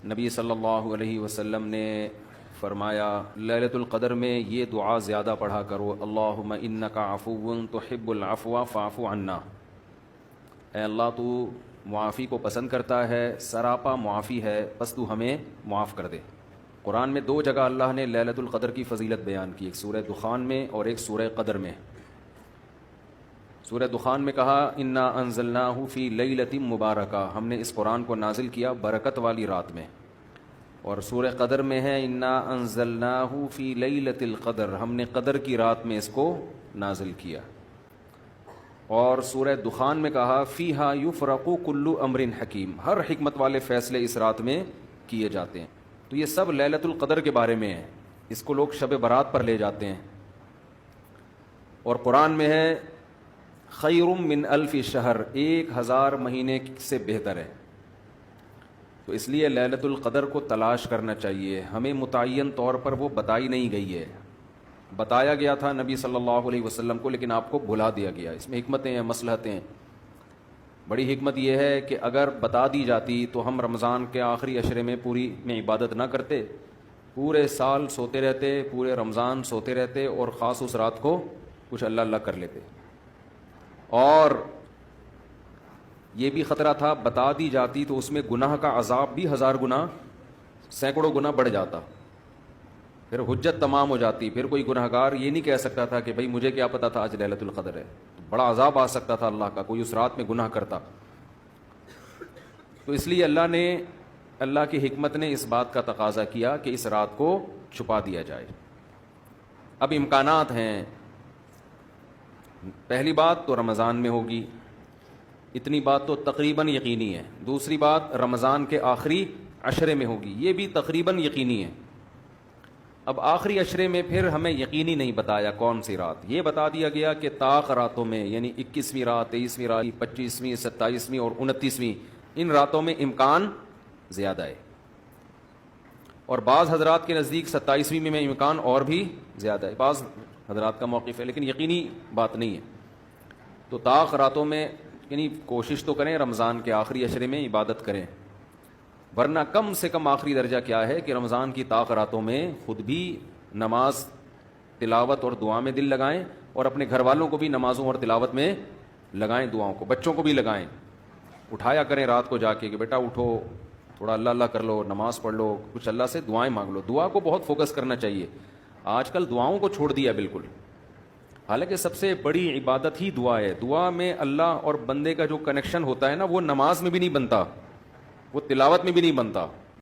نبی صلی اللہ علیہ وسلم نے فرمایا لیلۃ القدر میں یہ دعا زیادہ پڑھا کرو، اللہم انک عفو تحب العفو فاعف عنا۔ اے اللہ تو معافی کو پسند کرتا ہے، سراپا معافی ہے، بس تو ہمیں معاف کر دے۔ قرآن میں دو جگہ اللہ نے لیلۃ القدر کی فضیلت بیان کی، ایک سورہ دخان میں اور ایک سورہ قدر میں۔ سورہ دخان میں کہا انا انزلناہ فی لیلۃ مبارکہ، ہم نے اس قرآن کو نازل کیا برکت والی رات میں، اور سورہ قدر میں ہے انا انزلناہ فی لیلۃ القدر، ہم نے قدر کی رات میں اس کو نازل کیا۔ اور سورہ دخان میں کہا فیہا یفرق کل امر حکیم، ہر حکمت والے فیصلے اس رات میں کیے جاتے ہیں۔ تو یہ سب لیلۃ القدر کے بارے میں ہے، اس کو لوگ شب برات پر لے جاتے ہیں۔ اور قرآن میں ہے خیر من الف شہر، 1000 مہینے سے بہتر ہے۔ تو اس لیے لیلۃ القدر کو تلاش کرنا چاہیے، ہمیں متعین طور پر وہ بتائی نہیں گئی ہے، بتایا گیا تھا نبی صلی اللہ علیہ وسلم کو لیکن آپ کو بھلا دیا گیا۔ اس میں حکمتیں ہیں، مصلحتیں ہیں۔ بڑی حکمت یہ ہے کہ اگر بتا دی جاتی تو ہم رمضان کے آخری عشرے میں پوری میں عبادت نہ کرتے، پورے سال سوتے رہتے، پورے رمضان سوتے رہتے، اور خاص اس رات کو کچھ اللہ اللہ کر لیتے۔ اور یہ بھی خطرہ تھا بتا دی جاتی تو اس میں گناہ کا عذاب بھی 1000 گنا، سینکڑوں گنا بڑھ جاتا، پھر حجت تمام ہو جاتی، پھر کوئی گناہ گار یہ نہیں کہہ سکتا تھا کہ بھائی مجھے کیا پتا تھا آج لیلۃ القدر ہے، بڑا عذاب آ سکتا تھا اللہ کا، کوئی اس رات میں گناہ کرتا۔ تو اس لیے اللہ کی حکمت نے اس بات کا تقاضا کیا کہ اس رات کو چھپا دیا جائے۔ اب امکانات ہیں، پہلی بات تو رمضان میں ہوگی، اتنی بات تو تقریباً یقینی ہے۔ دوسری بات رمضان کے آخری عشرے میں ہوگی، یہ بھی تقریباً یقینی ہے۔ اب آخری عشرے میں پھر ہمیں یقینی نہیں بتایا کون سی رات، یہ بتا دیا گیا کہ طاق راتوں میں، یعنی 21ویں رات، 23ویں رات، 25ویں، 27ویں اور 29ویں، ان راتوں میں امکان زیادہ ہے۔ اور بعض حضرات کے نزدیک 27ویں میں امکان اور بھی زیادہ ہے، بعض حضرات کا موقف ہے، لیکن یقینی بات نہیں ہے۔ تو طاق راتوں میں یعنی کوشش تو کریں رمضان کے آخری عشرے میں عبادت کریں، ورنہ کم سے کم آخری درجہ کیا ہے کہ رمضان کی طاق راتوں میں خود بھی نماز، تلاوت اور دعا میں دل لگائیں، اور اپنے گھر والوں کو بھی نمازوں اور تلاوت میں لگائیں، دعاؤں کو، بچوں کو بھی لگائیں، اٹھایا کریں رات کو جا کے کہ بیٹا اٹھو، تھوڑا اللہ اللہ کر لو، نماز پڑھ لو، کچھ اللہ سے دعائیں مانگ لو۔ دعا کو بہت فوکس کرنا چاہیے، آج کل دعاؤں کو چھوڑ دیا بالکل، حالانکہ سب سے بڑی عبادت ہی دعا ہے۔ دعا میں اللہ اور بندے کا جو کنیکشن ہوتا ہے نا، وہ نماز میں بھی نہیں بنتا، وہ تلاوت میں بھی نہیں بنتا،